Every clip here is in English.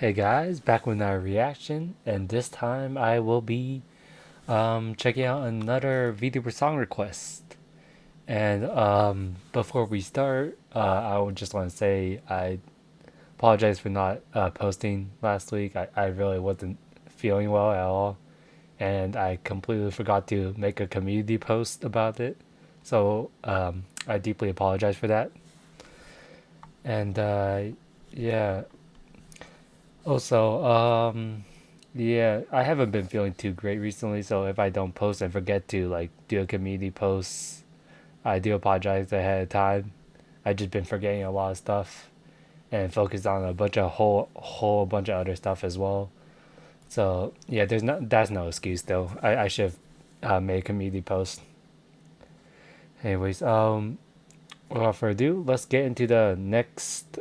Hey guys, back with our reaction, and this time I will be checking out another video for song request. And before we start, I would just want to say I apologize for not posting last week. I really wasn't feeling well at all, and I completely forgot to make a community post about it. So I deeply apologize for that. And yeah, also, yeah, I haven't been feeling too great recently, so if I don't post and forget to like do a community post, I do apologize ahead of time. I just been forgetting a lot of stuff and focused on a bunch of whole bunch of other stuff as well. So yeah, that's no excuse though. I should have made a community post. Anyways, without further ado, let's get into the next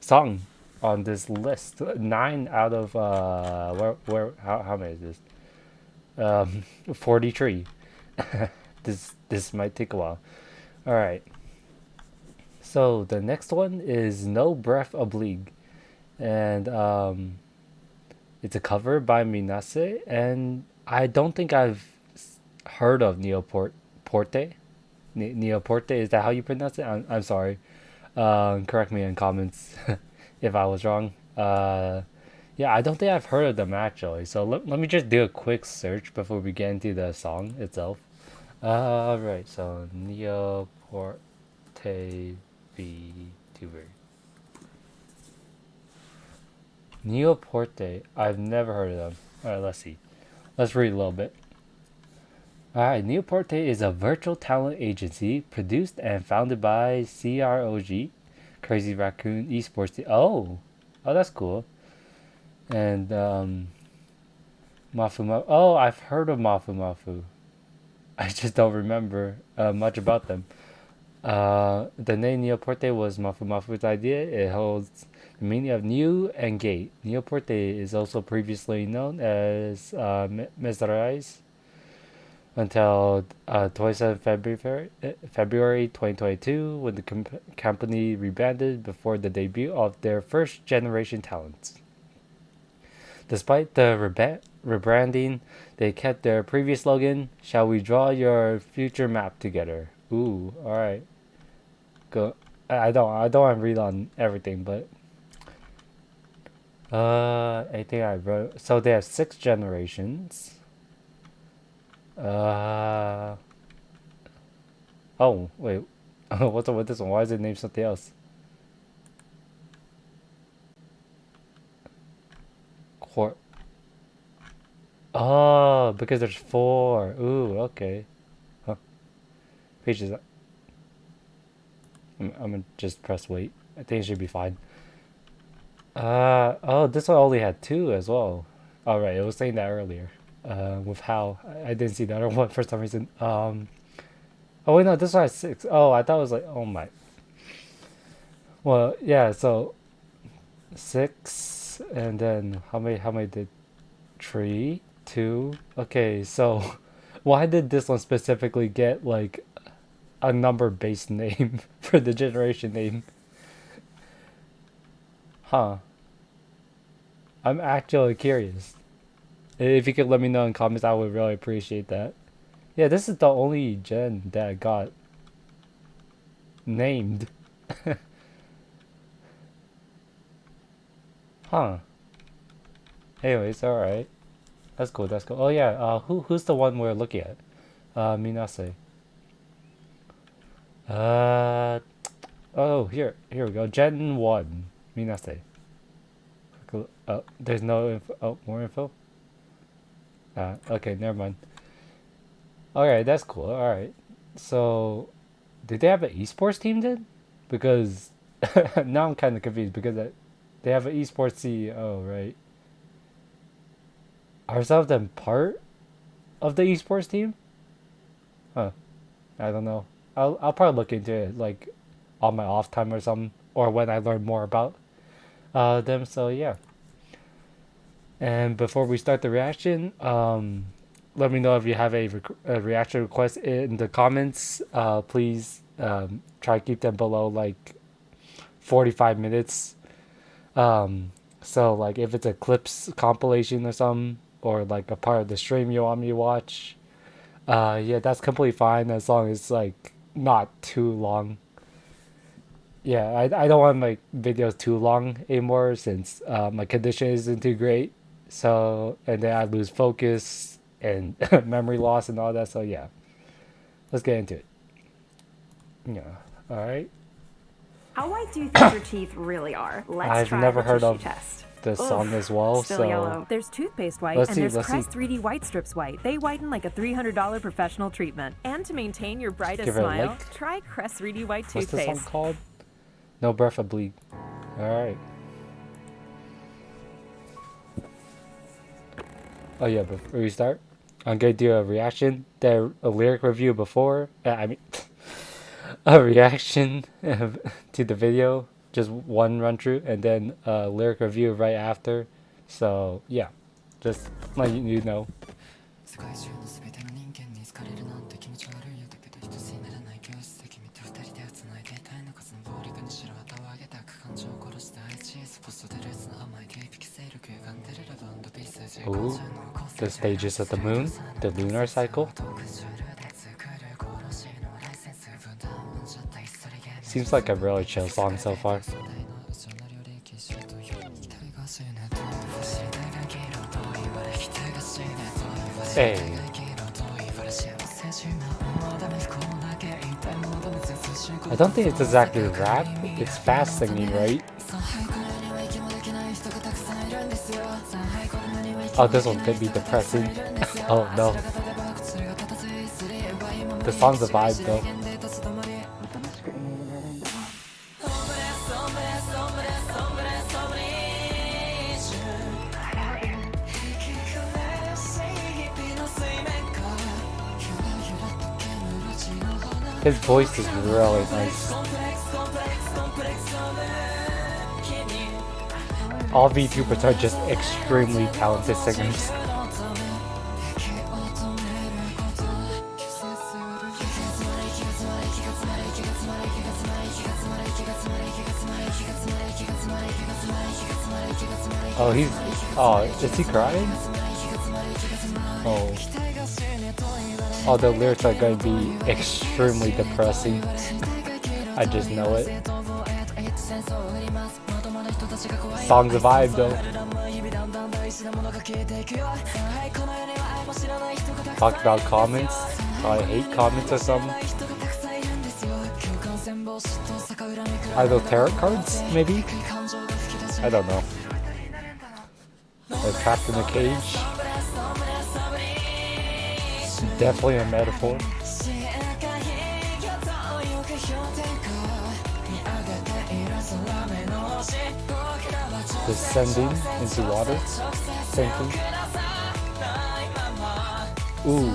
song on this list. 9 out of where how many is this? 43. This might take a while. All right. So the next one is No Breath Obligue, and it's a cover by Minase, and I don't think I've heard of Porte. Neoporte, is that how you pronounce it? I'm sorry. Correct me in comments if I was wrong. Yeah, I don't think I've heard of them actually. So let me just do a quick search before we get into the song itself. Right. So Neoporte VTuber. Neoporte. I've never heard of them. All right. Let's see. Let's read a little bit. Alright, Neoporte is a virtual talent agency produced and founded by CROG, Crazy Raccoon Esports. Oh, that's cool. And Mafu Mafu. Oh, I've heard of Mafu Mafu. I just don't remember much about them. The name Neoporte was Mafu Mafu's idea. It holds the meaning of new and gate. Neoporte is also previously known as Mesrais until 27 February 2022 when the company rebranded before the debut of their first generation talents. Despite the rebranding, they kept their previous slogan, "Shall we draw your future map together?" Ooh, all right. Go. I don't want to read on everything, but anything I wrote. So they have 6 generations. Uh Oh, wait. What's up with this one? Why is it named something else? Quar Oh, because there's 4. Ooh, okay. Huh. Pages. I'm gonna just press wait. I think it should be fine. Oh, this one only had 2 as well. All right, it was saying that earlier. With how I didn't see the other one for some reason. Oh wait, no, this one has 6. Oh, I thought it was like, oh my. Well, yeah. So 6, and then how many did 3, 2. Okay, so why did this one specifically get like a number based name for the generation name? Huh. I'm actually curious. If you could let me know in comments, I would really appreciate that. Yeah, this is the only gen that got named. Huh. Anyways, alright. That's cool, that's cool. Oh yeah, who's the one we're looking at? Minase. Uh oh, here we go. Gen 1. Minase. Cool. Oh, there's no info. Oh, more info? Okay, never mind. Alright, that's cool. Alright. So, did they have an esports team then? Because now I'm kind of confused because they have an esports CEO, right? Are some of them part of the esports team? Huh. I don't know. I'll probably look into it like on my off time or something, or when I learn more about them. So yeah. And before we start the reaction, let me know if you have a reaction request in the comments. Please try to keep them below like 45 minutes. So like if it's a clips compilation or something, or like a part of the stream you want me to watch, yeah, that's completely fine as long as like not too long. Yeah, I don't want my videos too long anymore since my condition isn't too great. So and then I lose focus and memory loss and all that. So yeah, let's get into it. Yeah, all right. How white do you think your teeth really are? Let's I've try never the heard tissue of test. the song Oof, as well, still so yellow. There's toothpaste white let's and see. there's Let's see. Crest 3D White Strips White. They whiten like a $300 professional treatment. And to maintain your brightest Give it a smile, like. try Crest 3D White What's the toothpaste. song called? No Breath Obligue. All right. Oh yeah, before we start, I'm gonna do a reaction, then a lyric review before. I mean, a reaction to the video, just one run through, and then a lyric review right after. So yeah, just let you know. 世界中の全ての人間に好かれるなんて気持ち悪いよだけど一つにならない教室で君と二人でつないでいたいの数の暴力にしろ旗を上げた感情を殺した愛チーズポストでレースの甘い低引き勢力歪んでるラブ&ピース Ooh, the stages of the moon, the lunar cycle. Seems like a really chill song so far. Hey. I don't think it's exactly rap, it's fast singing, right? Oh, this one could be depressing. Oh no. The song's a vibe though. His voice is really nice. All VTubers are just extremely talented singers. Oh, is he crying? Oh. Oh, the lyrics are going to be extremely depressing. I just know it. Song's a vibe though. Talk about comments. I hate comments or something. Are those tarot cards, maybe? I don't know. They're trapped in a cage. Definitely a metaphor. Descending into water. Sinking. Ooh.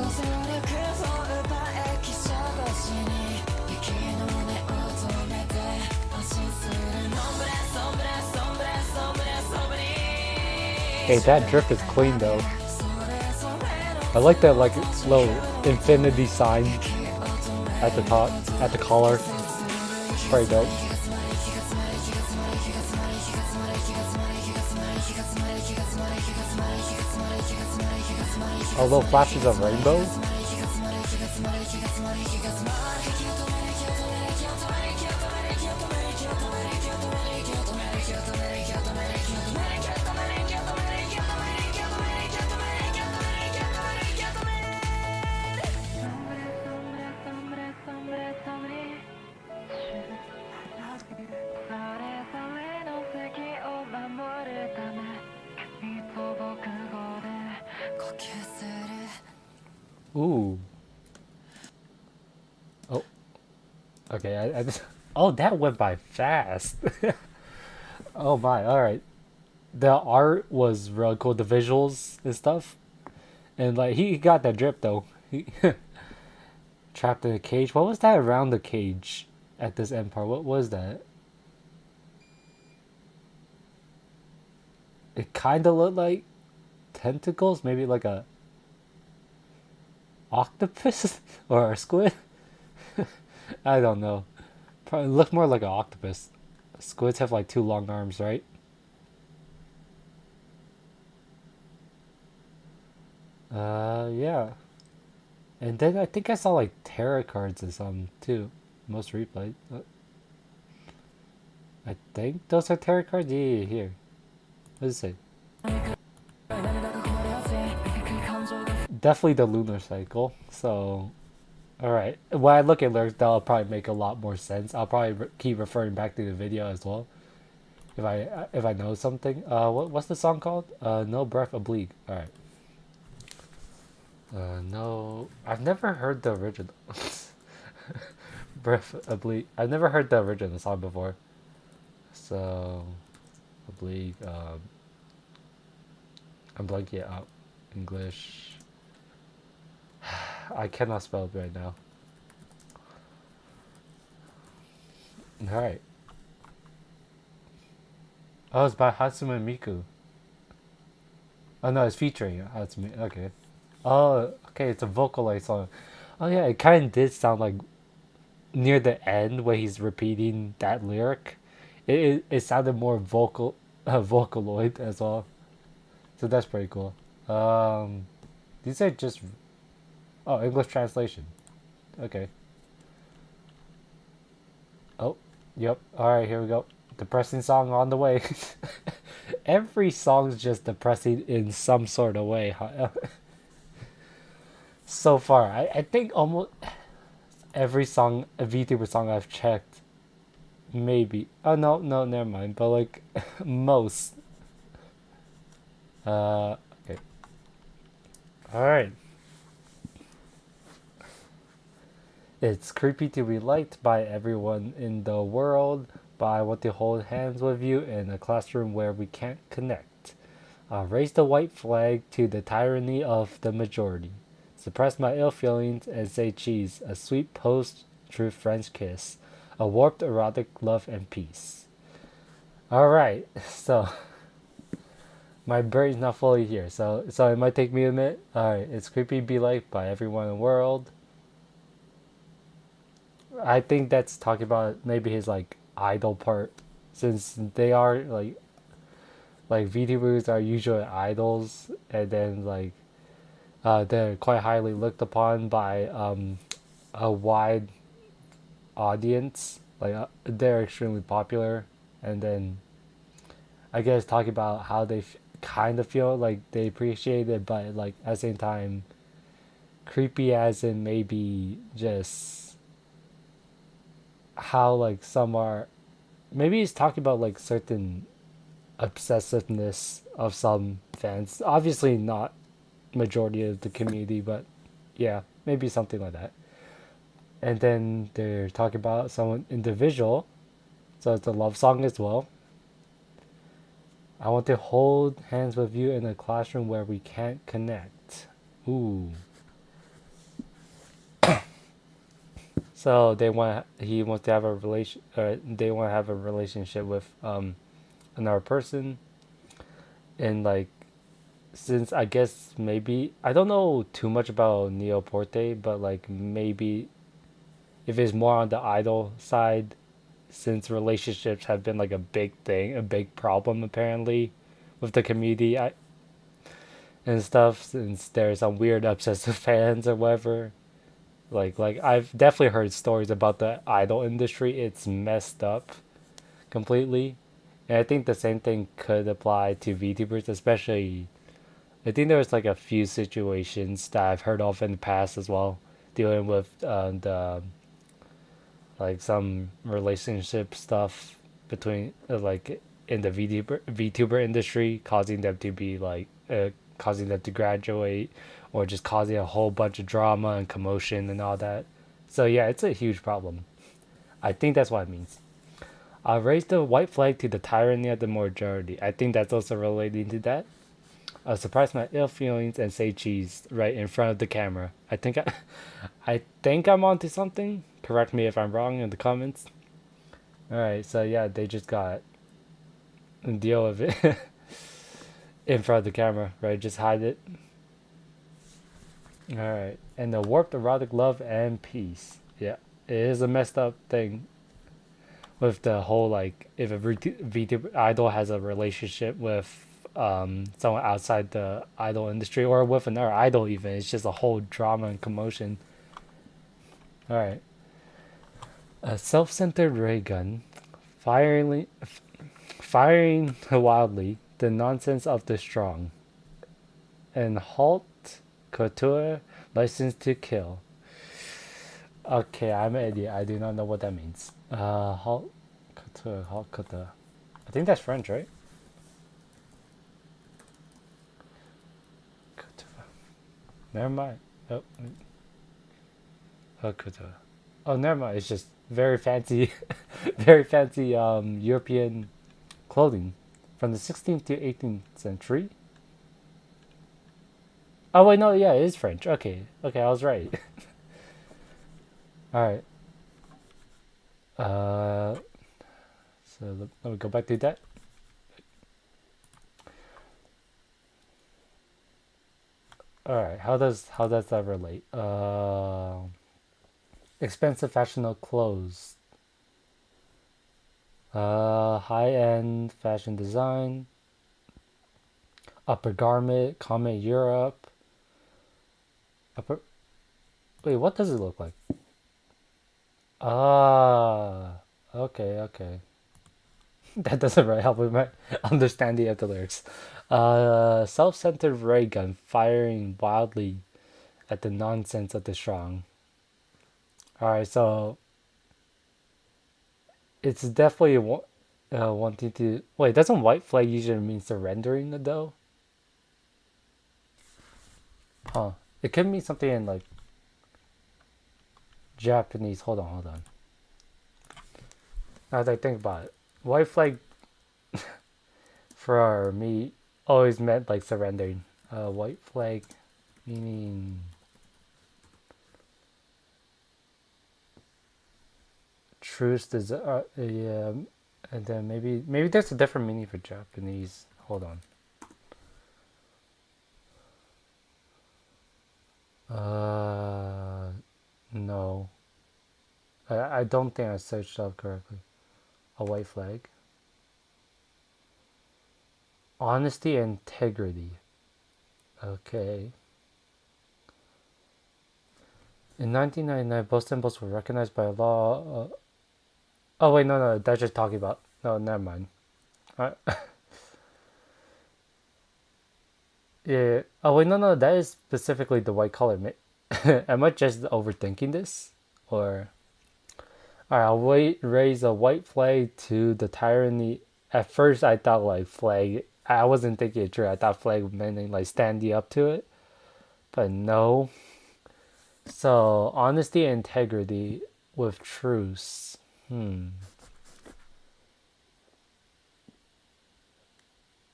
Hey, that drip is clean though. I like that like little infinity sign at the top, at the collar. Pretty dope. Oh, little flashes of rainbow. Ooh. Oh. Okay, I just... Oh, that went by fast. Oh my, alright. The art was really cool, the visuals and stuff. And like, he got that drip though. He trapped in a cage. What was that around the cage at this end part? What was that? It kind of looked like tentacles, maybe like a octopus or a squid. I don't know. Probably looked more like an octopus. Squids have like 2 long arms, right? Yeah. And then I think I saw like tarot cards or something too. Most replayed. I think those are tarot cards. Yeah, yeah, here. What does it say? Definitely the lunar cycle. So, all right. When I look at lyrics, that'll probably make a lot more sense. I'll probably keep referring back to the video as well if I know something. What's the song called? No breath oblique. All right. No, I've never heard the original. Breath oblique. I've never heard the original song before. So, oblique. I'm blanking it out. English. I cannot spell it right now. All right. Oh, it's by Hatsume Miku. Oh no, it's featuring Hatsume. Okay. Oh, okay. It's a vocalized song. Oh yeah, it kind of did sound like near the end when he's repeating that lyric. It sounded more vocaloid as well. So that's pretty cool. These are just English translation. Okay. Oh, yep. All right, here we go. Depressing song on the way. Every song's just depressing in some sort of way. So far, I think almost every song, a VTuber song I've checked, maybe. Oh no, no, never mind. But like most. Okay. All right. It's creepy to be liked by everyone in the world, but I want to hold hands with you in a classroom where we can't connect. Raise the white flag to the tyranny of the majority. Suppress my ill feelings and say cheese, a sweet post-truth French kiss, a warped erotic love and peace. Alright, so my brain's not fully here, so it might take me a minute. Alright, it's creepy be liked by everyone in the world. I think that's talking about maybe his like idol part, since they are like VTubers are usually idols, and then like they're quite highly looked upon by a wide audience. Like they're extremely popular, and then I guess talking about how they kind of feel like they appreciate it, but like at the same time, creepy as in maybe just how like some are. Maybe he's talking about like certain obsessiveness of some fans. Obviously not majority of the community, but yeah, maybe something like that. And then they're talking about someone individual, so it's a love song as well. I want to hold hands with you in a classroom where we can't connect. Ooh. So he wants to have a relation. They want to have a relationship with another person, and like since I guess maybe I don't know too much about Neoporte, but like maybe if it's more on the idol side, since relationships have been like a big thing, a big problem apparently with the community and stuff, since there's some weird obsessive fans or whatever. Like I've definitely heard stories about the idol industry. It's messed up completely. And I think the same thing could apply to VTubers, especially I think there was like a few situations that I've heard of in the past as well, dealing with the like some relationship stuff between like in the VTuber industry, causing them to be like causing them to graduate, or just causing a whole bunch of drama and commotion and all that. So yeah, it's a huge problem. I think that's what it means. Raise the white flag to the tyranny of the majority. I think that's also relating to that. Suppress my ill feelings and say cheese right in front of the camera. I think I'm onto something. Correct me if I'm wrong in the comments. All right, so yeah, they just got deal with it in front of the camera, right? Just hide it. All right, and the warped erotic love and peace. Yeah, it is a messed up thing with the whole like if a VTuber idol has a relationship with someone outside the idol industry or with another idol even. It's just a whole drama and commotion. All right. A self-centered ray gun, firing wildly, the nonsense of the strong, and halt couture, license to kill. Okay, I'm an idiot. I do not know what that means. Halt couture, halt couture. I think that's French, right? Couture. Never mind. Oh, couture. Oh, never mind. It's just very fancy, very fancy European clothing from the 16th to 18th century. Oh wait, no, yeah, it is French. Okay, okay, I was right. All right. So let me go back to that. All right, how does that relate? Expensive fashionable clothes. High-end fashion design. Upper garment, common Europe. Upper. Wait, what does it look like? Ah, okay, okay. That doesn't really help with my understanding of the lyrics. Self-centered ray gun firing wildly at the nonsense of the strong. All right, so it's definitely wanting to. Wait, doesn't white flag usually mean surrendering though? Huh? It could mean something in like Japanese. Hold on, hold on. Now that I think about it, white flag for me always meant like surrendering. White flag meaning truce. Yeah, and then maybe there's a different meaning for Japanese. Hold on. No. I don't think I searched up correctly. A white flag. Honesty and integrity. Okay. In 1999, both symbols were recognized by law. Oh wait, no, that's just talking about. No, never mind. Yeah. Oh wait, no, that is specifically the white color. Am I just overthinking this, or? Alright, raise a white flag to the tyranny. At first, I thought like flag. I wasn't thinking it true. I thought flag meant like standing up to it, but no. So honesty and integrity with truce.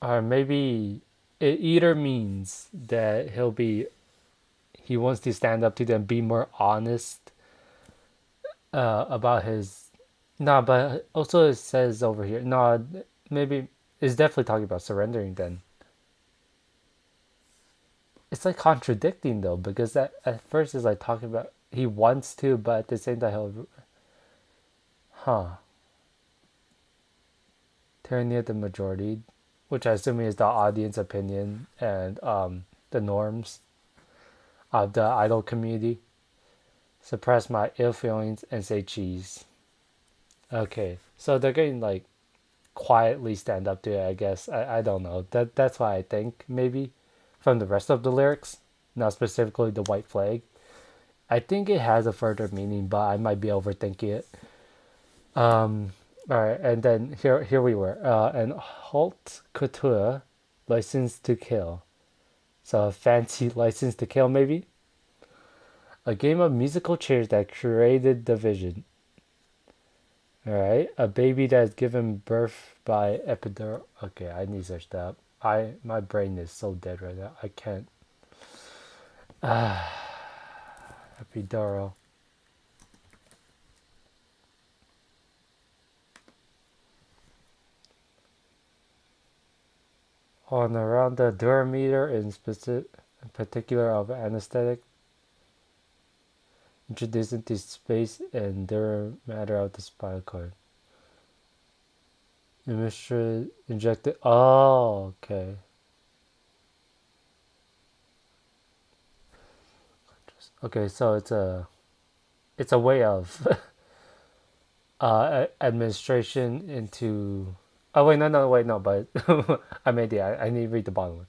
Or maybe it either means that he wants to stand up to them, be more honest about his. No, but also it says over here. No, maybe it's definitely talking about surrendering. Then it's like contradicting though, because at first it's like talking about he wants to, but at the same time huh? Tyranny of the majority, which I assume is the audience opinion and the norms of the idol community. Suppress my ill feelings and say cheese. Okay, so they're getting like quietly stand up to it, I guess. I don't know. That's why I think maybe from the rest of the lyrics, not specifically the white flag. I think it has a further meaning, but I might be overthinking it. All right, and then here we were. And halt couture, license to kill. So a fancy license to kill, maybe. A game of musical chairs that created division. All right, a baby that's given birth by epidural. Okay, I need to search that up. My brain is so dead right now. I can't. Epidural. On around the durameter in particular of anesthetic introduced into space and dura matter of the spinal cord. Injected. Oh, okay. Okay, so it's a way of administration into. Oh wait, no, wait, no, but I made the. I need to read the bottom one.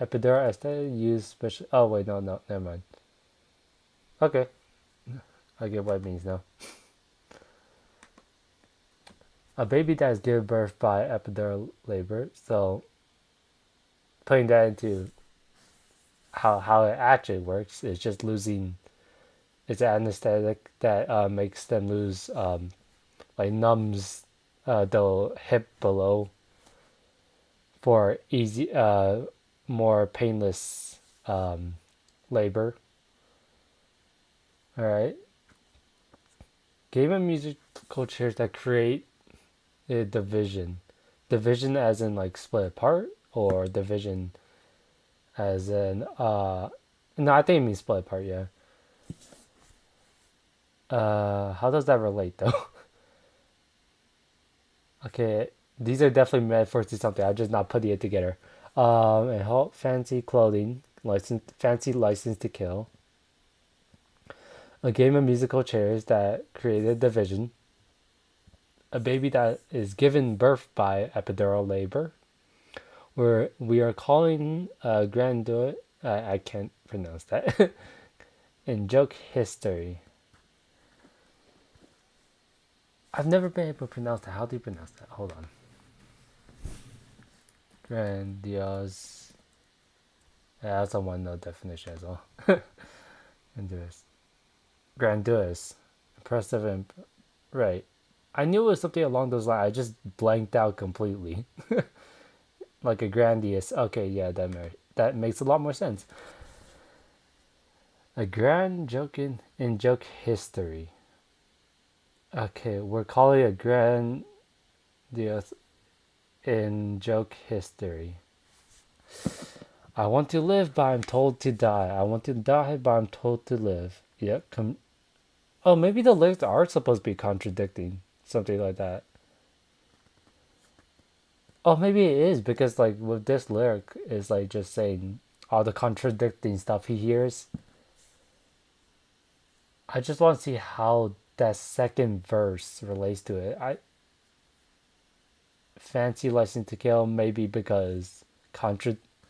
Epidural anesthesia used special. Oh wait, no, never mind. Okay, I get what it means now. A baby that is given birth by epidural labor. So putting that into how it actually works is just losing. It's an anesthetic that makes them lose, like numbs the hip below for easy, more painless labor. All right. Game of musical chairs that create a division. Division as in like split apart, or division as in no, I think it means split apart. Yeah. How does that relate though? Okay, these are definitely metaphors to something. I'm just not putting it together. And how fancy clothing, fancy license to kill. A game of musical chairs that created division. A baby that is given birth by epidural labor. Where we are calling grandeur. I can't pronounce that. In joke history. I've never been able to pronounce that. How do you pronounce that? Hold on. Grandiose. Yeah, that's a one-note definition as well. Grandiose. Grandiose. Impressive and right. I knew it was something along those lines. I just blanked out completely. Like a grandiose. Okay, yeah, that makes a lot more sense. A grand joke in joke history. Okay, we're calling it grandiose in joke history. I want to live, but I'm told to die. I want to die, but I'm told to live. Yep. Oh, maybe the lyrics are supposed to be contradicting. Something like that. Oh, maybe it is, because like with this lyric is like just saying all the contradicting stuff he hears. I just want to see how that second verse relates to it. I fancy license to kill, maybe because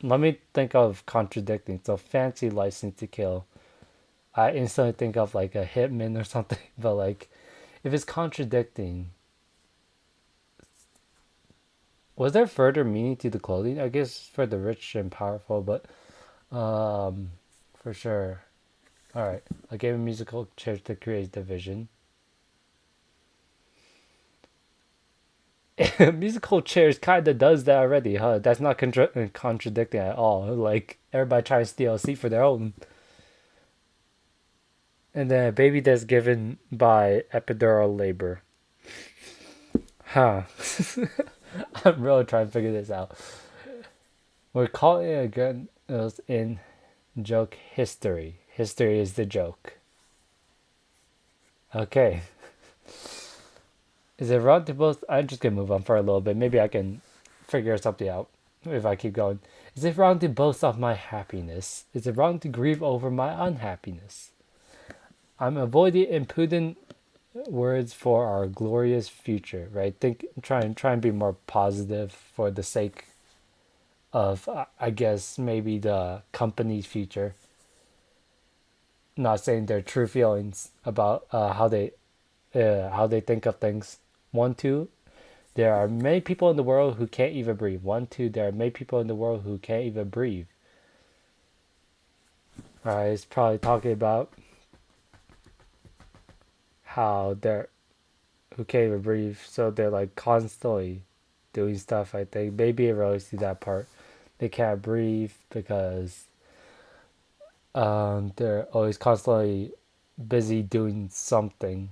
let me think of contradicting. So fancy license to kill, I instantly think of like a hitman or something. But like, if it's contradicting, was there further meaning to the clothing? I guess for the rich and powerful, but for sure. All right, I gave a musical chair to create division. Musical chairs kind of does that already, huh? That's not contradicting at all. Like everybody tries to steal a seat for their own. And then a baby that's given by epidural labor. Huh. I'm really trying to figure this out. We're calling it again in joke history. History is the joke. Okay. Is it wrong to both? I'm just gonna move on for a little bit. Maybe I can figure something out if I keep going. Is it wrong to boast of my happiness? Is it wrong to grieve over my unhappiness? I'm avoiding impudent words for our glorious future, right? Try and be more positive for the sake of, I guess, maybe the company's future. Not saying their true feelings about how they think of things. 1, 2. There are many people in the world who can't even breathe. 1, 2. There are many people in the world who can't even breathe. Alright, it's probably talking about how they're who can't even breathe, so they're like constantly doing stuff. I think maybe it relates to that part. They can't breathe because they're always constantly busy doing something.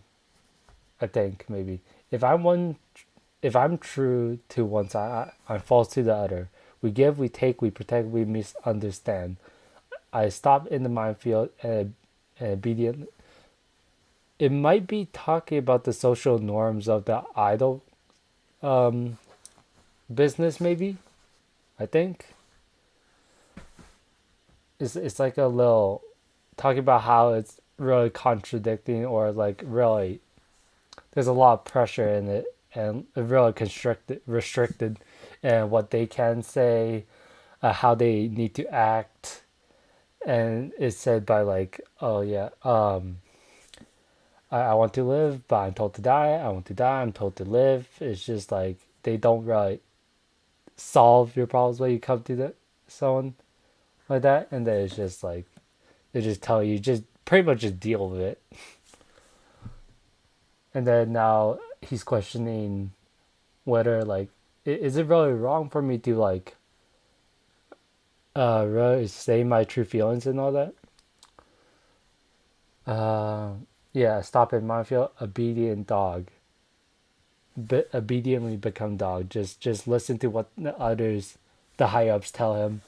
I think maybe if I'm true to one side, I'm false to the other. We give, we take, we protect, we misunderstand. I stop in the minefield and obedient. It might be talking about the social norms of the idol business, maybe. I think it's like a little talking about how it's really contradicting or like really there's a lot of pressure in it and really constricted restricted and what they can say, how they need to act, and it's said by like, oh yeah, I want to live, but I'm told to die. I want to die. I'm told to live. It's just like they don't really solve your problems when you come to someone like that, and then it's just like they just tell you just pretty much just deal with it. And then now he's questioning whether like is it really wrong for me to like really say my true feelings and all that. Yeah, stop it, Monfield. Obedient dog. Obediently become dog. Just listen to what the others, the high ups tell him.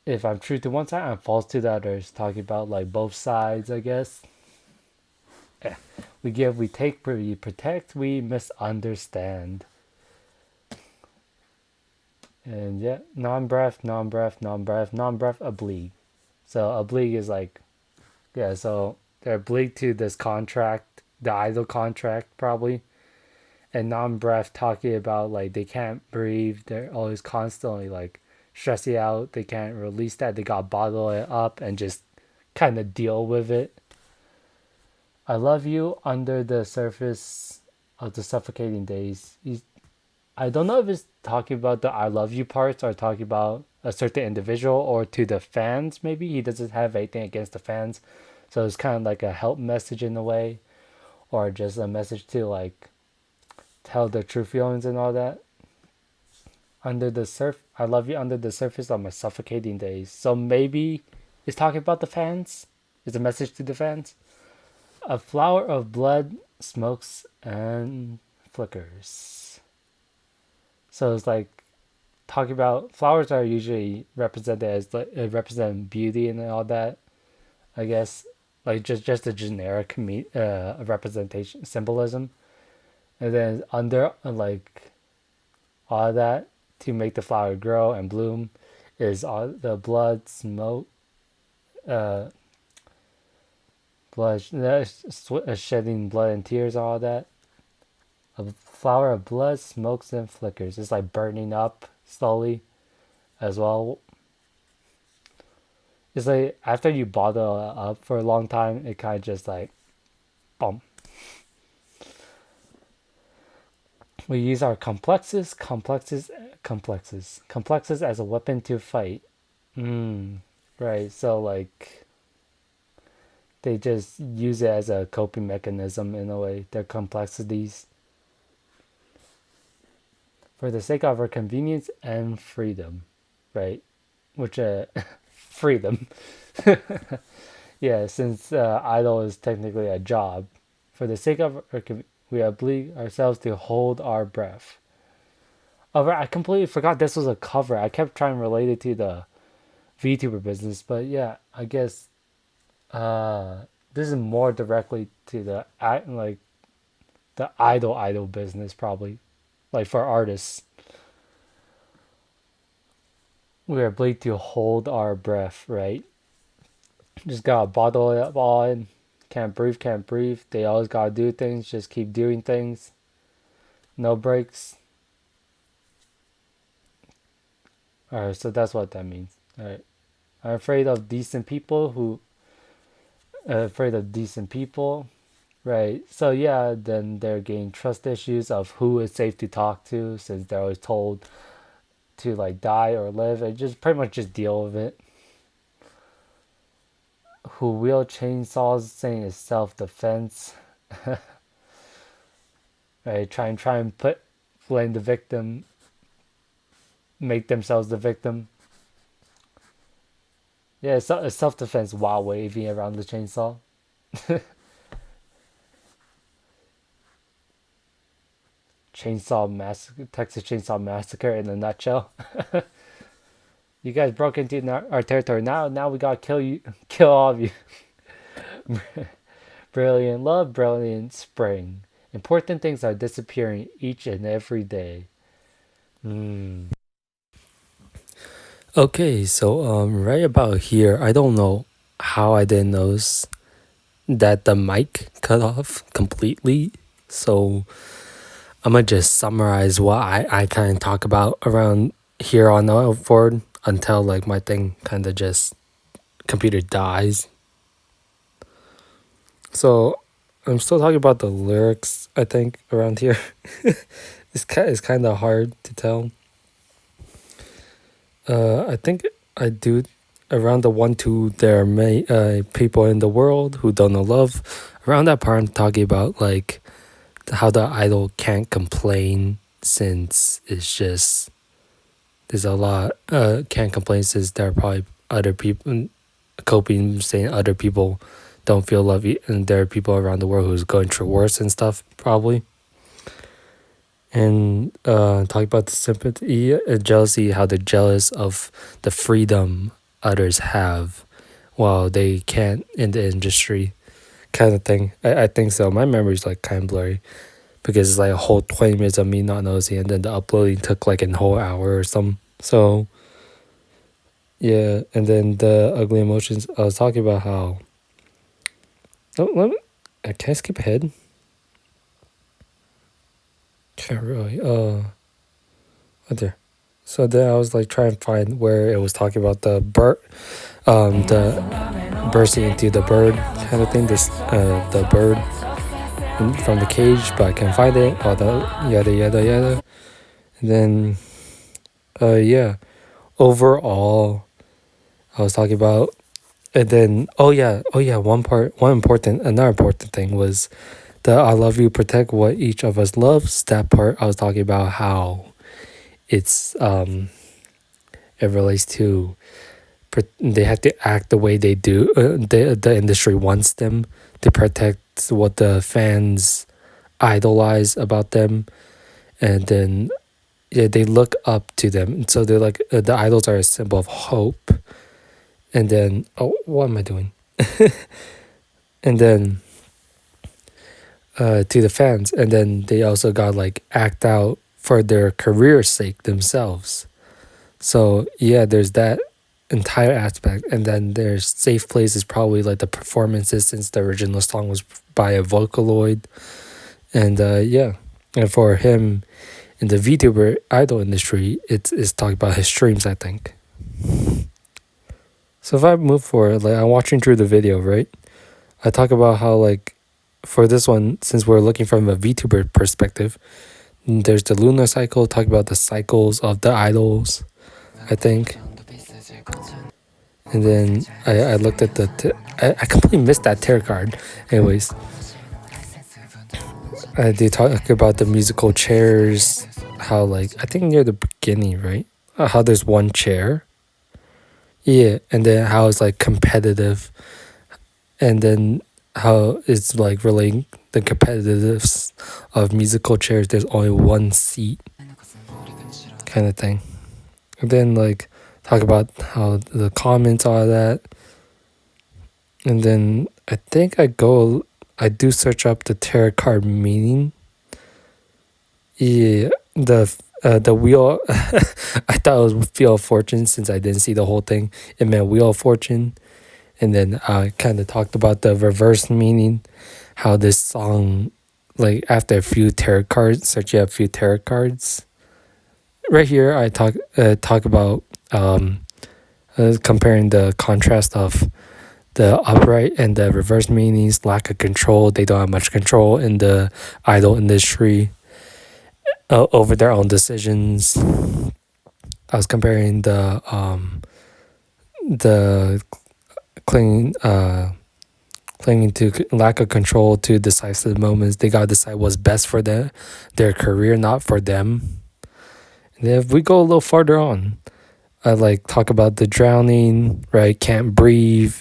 If I'm true to one side, I'm false to the others. Talking about like both sides, I guess. We give, we take, we protect, we misunderstand. And yeah, non-breath, non-breath, non-breath, non-breath, oblique. So oblique is like, yeah, so they're oblique to this contract, the idol contract probably. And non-breath talking about like they can't breathe, they're always constantly like stressing out, they can't release that, they gotta bottle it up and just kind of deal with it. I love you under the surface of the suffocating days. I don't know if it's talking about the I love you parts or talking about a certain individual or to the fans, maybe. He doesn't have anything against the fans. So it's kind of like a help message in a way, or just a message to like tell their true feelings and all that. Under the I love you under the surface of my suffocating days. So maybe it's talking about the fans. It's a message to the fans. A flower of blood smokes and flickers. So it's like talking about flowers are usually represented as like represent beauty and all that. I guess like just a generic representation symbolism, and then under like all that to make the flower grow and bloom is all the blood smoke, uh, blood shedding blood and tears, all that. A flower of blood smokes and flickers. It's like burning up slowly as well. It's like after you bottle it up for a long time, it kind of just like, boom. We use our complexes as a weapon to fight. Right. So like, they just use it as a coping mechanism in a way. Their complexities. For the sake of our convenience and freedom, right? Which freedom. Yeah, since idol is technically a job, for the sake of we oblige ourselves to hold our breath. Oh, I completely forgot this was a cover. I kept trying to relate it to the VTuber business, but yeah, I guess this is more directly to the like the idol business probably, like for artists. We are obliged to hold our breath, right? Just gotta bottle it up all in. Can't breathe, can't breathe. They always gotta do things, just keep doing things. No breaks. Alright, so that's what that means. Alright. I'm afraid of decent people Right. So yeah, then they're getting trust issues of who is safe to talk to since they're always told to like die or live and just pretty much just deal with it. Who wield chainsaws saying it's self-defense. Right, try and blame the victim, make themselves the victim. Yeah, it's self-defense while waving around the chainsaw. Chainsaw massacre, Texas Chainsaw Massacre in a nutshell. You guys broke into our territory. Now we gotta kill you, kill all of you. Brilliant love, brilliant spring. Important things are disappearing each and every day. Okay, so right about here, I don't know how I didn't notice that the mic cut off completely. So I'm gonna just summarize what I kind of talk about around here on forward until like my thing kind of just computer dies. So I'm still talking about the lyrics, I think, around here. It's kind of hard to tell. I think I do around the 1-2. There are many people in the world who don't know love. Around that part, I'm talking about like how the idol can't complain since it's just there's a lot can't complain since there are probably other people coping saying other people don't feel love and there are people around the world who's going through worse and stuff probably. And talk about the sympathy and jealousy, how they're jealous of the freedom others have while they can't in the industry kind of thing. I think so. My memory's like kind of blurry because it's like a whole 20 minutes of me not noticing and then the uploading took like a whole hour or something. So yeah, and then the ugly emotions, I was talking about how can I skip ahead? Can't really. Right there. So then I was like trying to find where it was talking about the bursting into the bird kind of thing. This the bird from the cage, but I can't find it. All the yada yada yada. And then, yeah. Overall, I was talking about, and then another important thing was the "I love you, protect what each of us loves." That part I was talking about how it's it relates to they have to act the way they do. The industry wants them to protect what the fans idolize about them, and then yeah, they look up to them. And so they're like the idols are a symbol of hope. And then what am I doing? And then to the fans, and then they also got like act out for their career's sake themselves. So yeah, there's that entire aspect, and then there's safe place is probably like the performances since the original song was by a Vocaloid, and yeah, and for him in the VTuber idol industry, it's talking about his streams, I think. So if I move forward, like I'm watching through the video, right? I talk about how like for this one, since we're looking from a VTuber perspective, there's the lunar cycle, talk about the cycles of the idols, I think. And then I looked at I completely missed that tarot card. Anyways, they talk about the musical chairs, how like, I think near the beginning, right? How there's one chair. Yeah, and then how it's like competitive. And then how it's like relating the competitiveness of musical chairs. There's only one seat kind of thing. And then like talk about how the comments are that. And then I think I do search up the tarot card meaning. Yeah, the wheel. I thought it was Wheel of Fortune since I didn't see the whole thing. It meant Wheel of Fortune. And then I kind of talked about the reverse meaning, how this song, like after a few tarot cards, searching up a few tarot cards. Right here, I talk about comparing the contrast of the upright and the reverse meanings, lack of control. They don't have much control in the idol industry over their own decisions. I was comparing the clinging to lack of control to decisive moments. They gotta decide what's best for their career, not for them. And if we go a little farther on, I like talk about the drowning, right? Can't breathe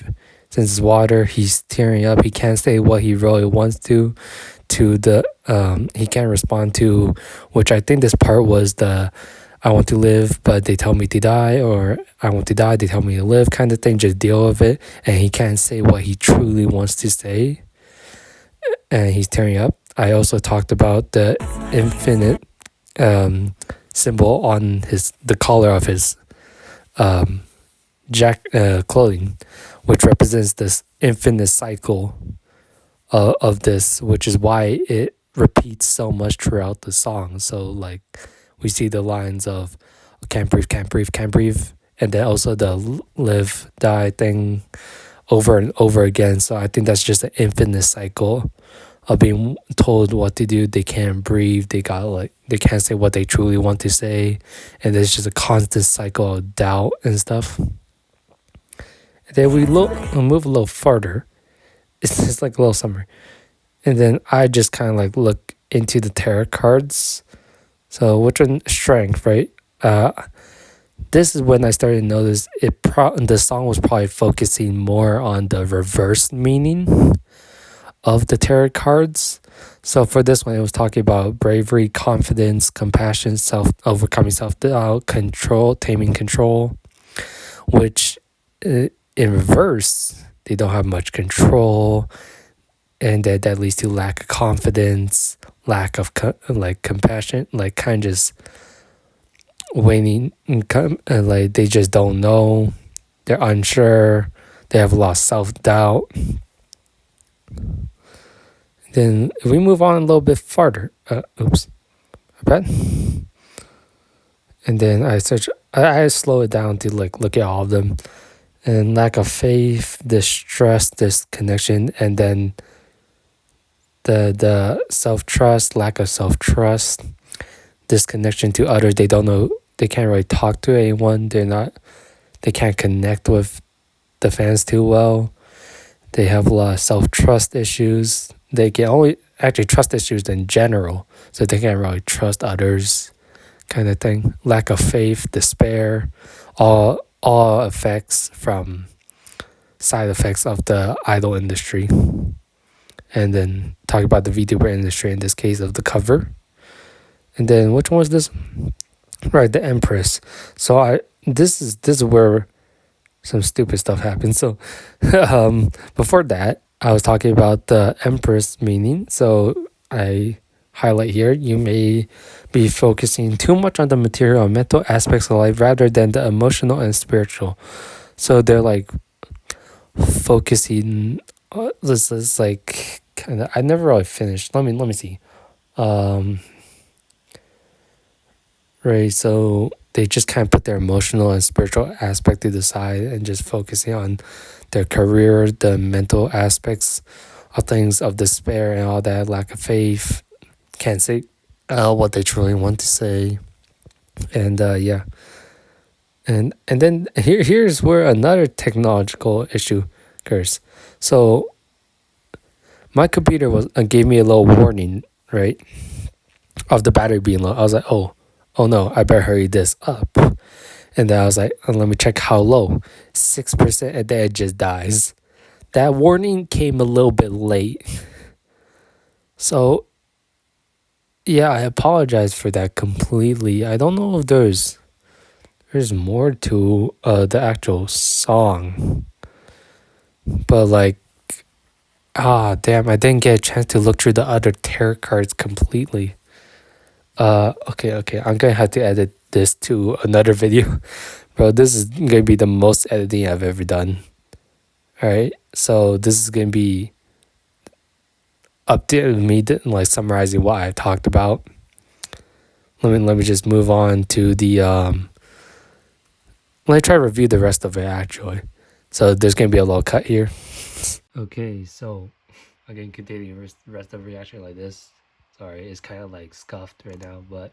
since it's water. He's tearing up. He can't say what he really wants to the he can't respond to, which I think this part was the I want to live, but they tell me to die, or I want to die, they tell me to live kind of thing. Just deal with it. And he can't say what he truly wants to say. And he's tearing up. I also talked about the infinite symbol on the collar of his clothing, which represents this infinite cycle of this, which is why it repeats so much throughout the song. So like we see the lines of can't breathe, can't breathe, can't breathe, and then also the live, die thing over and over again. So I think that's just an infinite cycle of being told what to do. They can't breathe. They can't say what they truly want to say, and there's just a constant cycle of doubt and stuff. And then we move a little farther. It's just like a little summary, and then I just kind of like look into the tarot cards. So which one? Strength, right? This is when I started to notice the song was probably focusing more on the reverse meaning of the tarot cards. So for this one, it was talking about bravery, confidence, compassion, overcoming self-doubt, control, taming control, which in reverse, they don't have much control, and that leads to lack of confidence, lack of compassion, like kind of just waiting, like they just don't know, they're unsure, they have lost self-doubt. Then if we move on a little bit farther, oops, my bad. And then I slow it down to like look at all of them, and lack of faith, distrust, disconnection, and then the self-trust, lack of self-trust, disconnection to others. They don't know, they can't really talk to anyone. They can't connect with the fans too well. They have a lot of self-trust issues. They can only actually trust issues in general, so they can't really trust others, kind of thing. Lack of faith, despair, all effects from side effects of the idol industry. And then talk about the VTuber industry, in this case of the cover. And then which one was this? Right, the Empress. So this is where some stupid stuff happened. So before that, I was talking about the Empress meaning. So I highlight here, you may be focusing too much on the material and mental aspects of life rather than the emotional and spiritual. So they're like focusing. This is like kind of. I never really finished. Let me see. Right, so they just kind of put their emotional and spiritual aspect to the side and just focusing on their career, the mental aspects of things, of despair and all that, lack of faith, can't say what they truly want to say. And yeah, and then here's where another technological issue occurs. So my computer gave me a little warning, right, of the battery being low. I was like, oh no, I better hurry this up. And then I was like, let me check how low. 6%, and then it just dies. That warning came a little bit late. So yeah, I apologize for that completely. I don't know if there's more to the actual song. But like, damn, I didn't get a chance to look through the other tarot cards completely. Okay, I'm gonna have to edit this to another video. Bro, this is gonna be the most editing I've ever done. Alright, so this is gonna be up to me like summarizing what I talked about. Let me just move on to the let me try to review the rest of it actually. So there's gonna be a little cut here. Okay, so again, continuing the rest of the reaction like this. Sorry, it's kind of like scuffed right now, but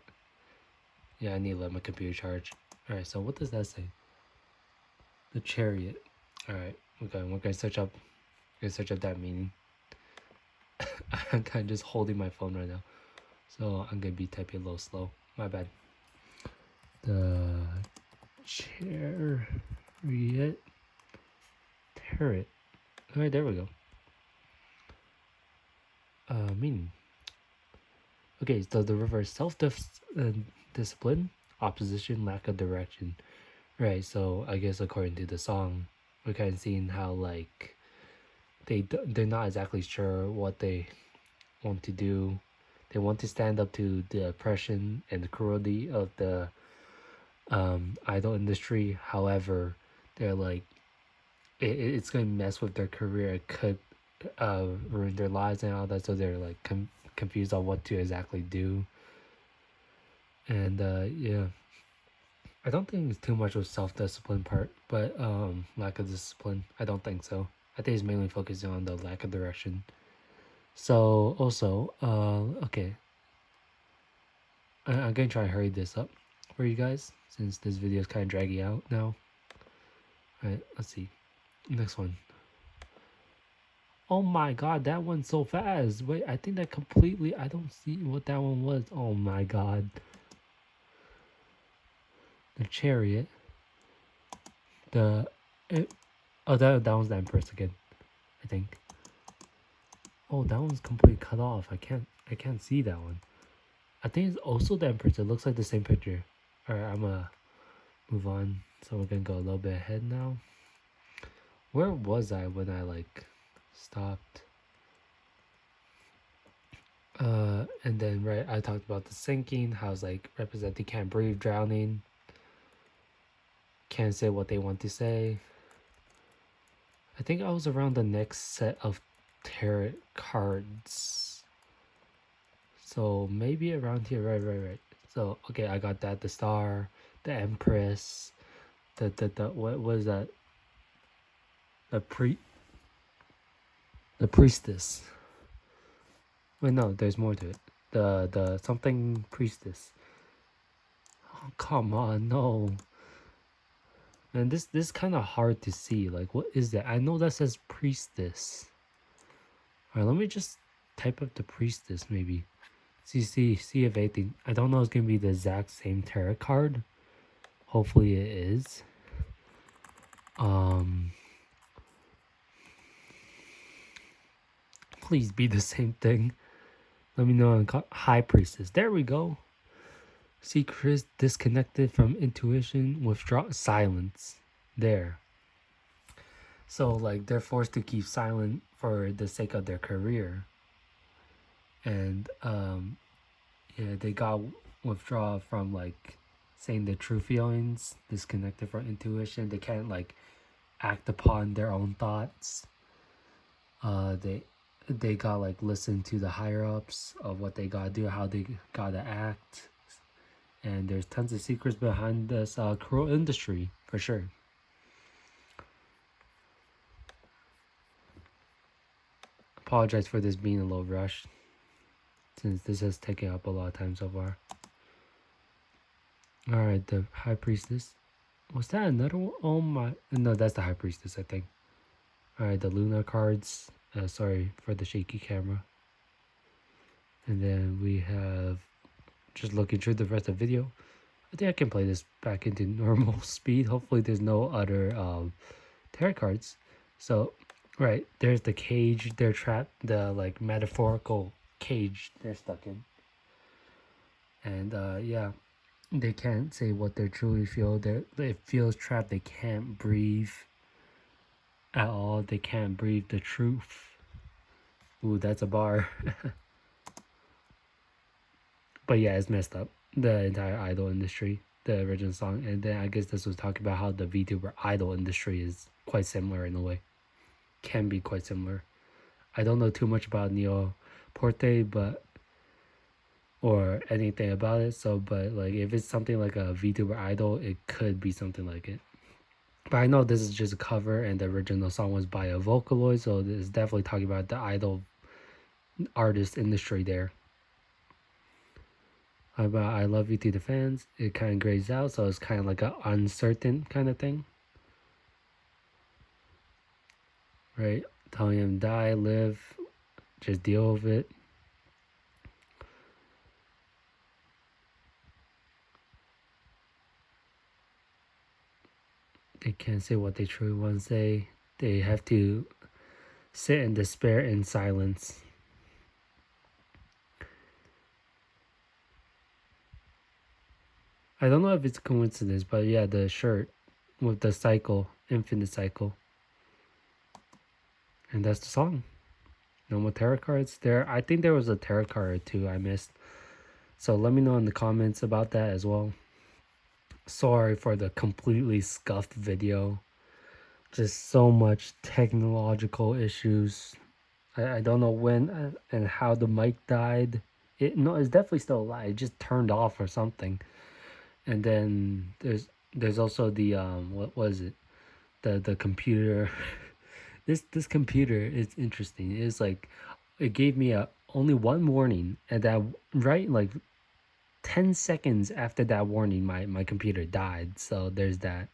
yeah, I need to let my computer charge. Alright, so what does that say? The Chariot. Alright, we're gonna search up that meaning. I'm kind of just holding my phone right now, so I'm gonna be typing a little slow. My bad. The Chariot. Tarot. Alright, there we go. Meaning. Okay, so the reverse, self-discipline, opposition, lack of direction. Right, so I guess according to the song, we're kind of seeing how like they're not exactly sure what they want to do. They want to stand up to the oppression and the cruelty of the idol industry. However, they're like it's gonna mess with their career. It could ruin their lives and all that. So they're like confused on what to exactly do. And yeah, I don't think it's too much of self-discipline part, but lack of discipline. I don't think so. I think it's mainly focusing on the lack of direction. So also, okay, I'm gonna try and hurry this up for you guys since this video is kind of dragging out now. All right, let's see. Next one. Oh my god, that one's so fast. Wait, I think that completely. I don't see what that one was. Oh my god. The chariot. The. Oh, that one's the Empress again. I think. Oh, that one's completely cut off. I can't see that one. I think it's also the Empress. It looks like the same picture. Alright, I'm gonna move on. So we're gonna go a little bit ahead now. Where was I when I like stopped? And then right, I talked about the sinking, how it's like representing can't breathe, drowning, can't say what they want to say. I think I was around the next set of tarot cards. So maybe around here, right. So okay, I got that, the star, the Empress, the what was that? The priestess. Wait, no, there's more to it. The something priestess. Oh, come on, no. And this kind of hard to see. Like, what is that? I know that says priestess. All right, let me just type up the priestess maybe. See if anything. I don't know. It's gonna be the exact same tarot card. Hopefully it is. Please be the same thing. Let me know. High priestess. There we go. Secrets disconnected from intuition, withdraw, silence. There. So like they're forced to keep silent for the sake of their career. And yeah, they got withdraw from like saying their true feelings, disconnected from intuition. They can't like act upon their own thoughts. They got like listen to the higher ups of what they gotta do, how they gotta act. And there's tons of secrets behind this cruel industry, for sure. Apologize for this being a little rushed, since this has taken up a lot of time so far. Alright, the High Priestess. Was that another one? Oh my... No, that's the High Priestess, I think. Alright, the Luna cards. Sorry for the shaky camera. And then we have... Just looking through the rest of the video. I think I can play this back into normal speed. Hopefully there's no other tarot cards. So, right, there's the cage. They're trapped. The like metaphorical cage they're stuck in. And yeah, they can't say what they truly feel. They feels trapped. They can't breathe at all. They can't breathe the truth. Ooh, that's a bar. But yeah, it's messed up. The entire idol industry, the original song. And then I guess this was talking about how the VTuber idol industry is quite similar in a way. Can be quite similar. I don't know too much about Neo Porte, but... or anything about it. So, but like if it's something like a VTuber idol, it could be something like it. But I know this is just a cover and the original song was by a Vocaloid. So it's definitely talking about the idol artist industry there. About I love you to the fans. It kind of grades out, so it's kind of like an uncertain kind of thing, right? Telling him die, live, just deal with it. They can't say what they truly want to say. They have to sit in despair in silence. I don't know if it's a coincidence, but yeah, the shirt with the cycle, infinite cycle. And that's the song. No more tarot cards there. I think there was a tarot card or two I missed. So let me know in the comments about that as well. sorry for the completely scuffed video. Just so much technological issues. I don't know when and how the mic died. It's definitely still alive. It just turned off or something. And then there's also the what was it? The computer. This computer is interesting. It's like it gave me a only one warning, and that right like 10 seconds after that warning my computer died. So there's that.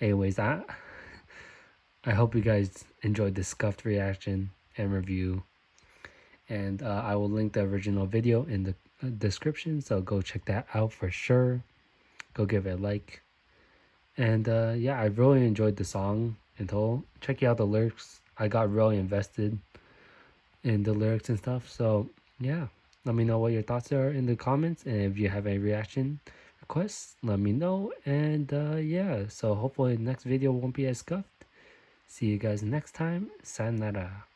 Anyways, I hope you guys enjoyed this scuffed reaction and review. And I will link the original video in the description, so go check that out for sure. Go give it a like. And yeah, I really enjoyed the song in total. Check out the lyrics. I got really invested in the lyrics and stuff. So yeah, let me know what your thoughts are in the comments. And if you have any reaction requests, let me know. And yeah, so hopefully the next video won't be as scuffed. See you guys next time. Sayonara.